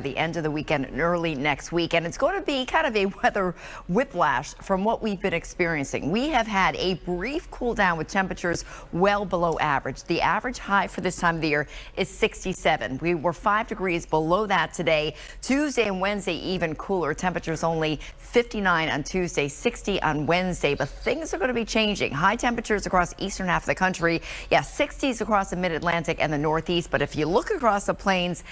the end of the weekend and early next week, and it's going to be kind of a weather whiplash from what we've been experiencing. We have had a brief cool down with temperatures well below average. The average high for this time of the year is 67. We were 5 degrees below that today. Tuesday and Wednesday even cooler. Temperatures only 59 on Tuesday, 60 on Wednesday, but things are going to be changing. High temperatures across eastern half of the country. Yes, 60s across the mid-Atlantic and the Northeast, but if you look across the plains,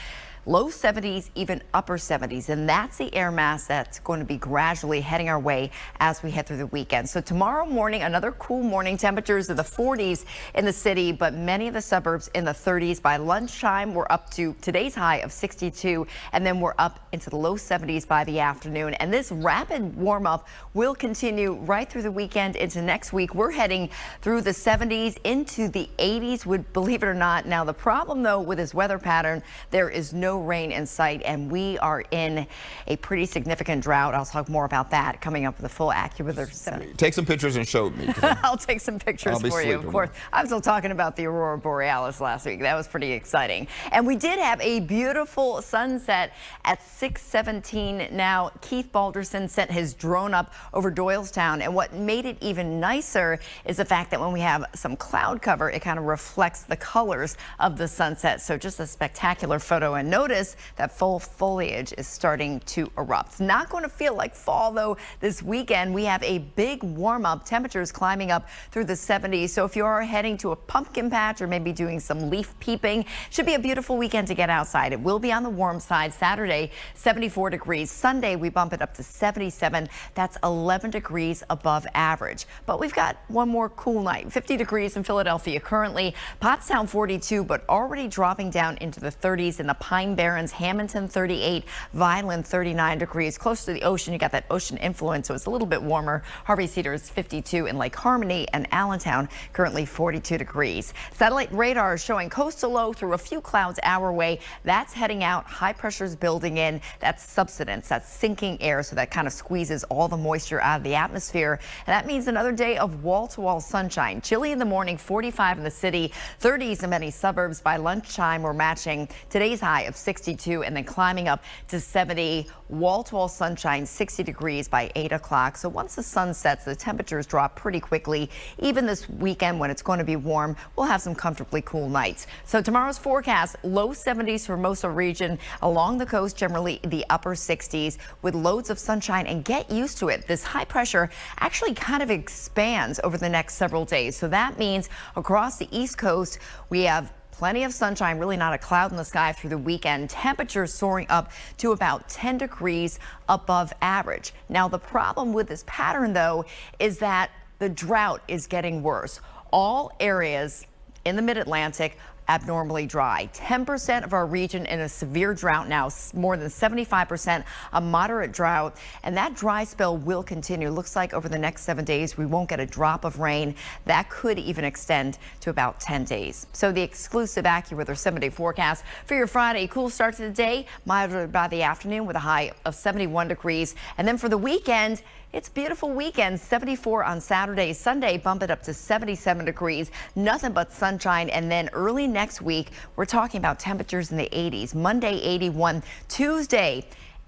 low 70s, even upper 70s, and that's the air mass that's going to be gradually heading our way as we head through the weekend. So tomorrow morning, another cool morning. Temperatures of the 40s in the city, but many of the suburbs in the 30s. By lunchtime, we're up to today's high of 62, and then we're up into the low 70s by the afternoon. And this rapid warm up will continue right through the weekend into next week. We're heading through the 70s into the 80s, believe it or not. Now, the problem, though, with this weather pattern, there is no rain in sight, and we are in a pretty significant drought. I'll talk more about that coming up with the full AccuWeather. Take some pictures and show me. I'll take some pictures for you, of course. I'm still talking about the Aurora Borealis last week. That was pretty exciting. And we did have a beautiful sunset at 6:17. Now, Keith Balderson sent his drone up over Doylestown, and what made it even nicer is the fact that when we have some cloud cover, it kind of reflects the colors of the sunset. So just a spectacular photo. And notice that full foliage is starting to erupt. It's not going to feel like fall, though, this weekend. We have a big warm up, temperatures climbing up through the 70s. So if you are heading to a pumpkin patch or maybe doing some leaf peeping, should be a beautiful weekend to get outside. It will be on the warm side. Saturday, 74 degrees. Sunday, we bump it up to 77. That's 11 degrees above average. But we've got one more cool night. 50 degrees in Philadelphia currently. Pottstown 42, but already dropping down into the 30s in the Pine Barrens, Hamilton 38, Vineland 39 degrees. Close to the ocean, you got that ocean influence, so it's a little bit warmer. Harvey Cedars 52 in Lake Harmony, and Allentown currently 42 degrees. Satellite radar is showing coastal low through a few clouds our way. That's heading out. High pressure's building in. That's subsidence. That's sinking air, so that kind of squeezes all the moisture out of the atmosphere. And that means another day of wall-to-wall sunshine. Chilly in the morning, 45 in the city, 30s in many suburbs. By lunchtime, we're matching today's high of 62 and then climbing up to 70. Wall-to-wall sunshine, 60 degrees by 8 o'clock. So once the sun sets, the temperatures drop pretty quickly. Even this weekend, when it's going to be warm, we'll have some comfortably cool nights. So tomorrow's forecast, low 70s for most of the region. Along the coast, generally the upper 60s with loads of sunshine, and get used to it. This high pressure actually kind of expands over the next several days. So that means across the East Coast, we have plenty of sunshine, really not a cloud in the sky through the weekend. Temperatures soaring up to about 10 degrees above average. Now, the problem with this pattern, though, is that the drought is getting worse. All areas in the mid-Atlantic abnormally dry. 10% of our region in a severe drought now, more than 75% a moderate drought, and that dry spell will continue. Looks like over the next 7 days we won't get a drop of rain. That could even extend to about 10 days. So the exclusive AccuWeather 7-day forecast for your Friday. Cool start to the day, milder by the afternoon with a high of 71 degrees. And then for the weekend, it's a beautiful weekend. 74 on Saturday. Sunday, bump it up to 77 degrees. Nothing but sunshine. And then early next week, we're talking about temperatures in the 80s. Monday, 81. Tuesday,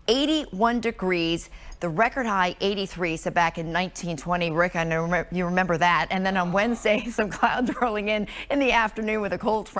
81 degrees. The record high, 83, so back in 1920. Rick, I know you remember that. And then on Wednesday, some clouds rolling in the afternoon with a cold front.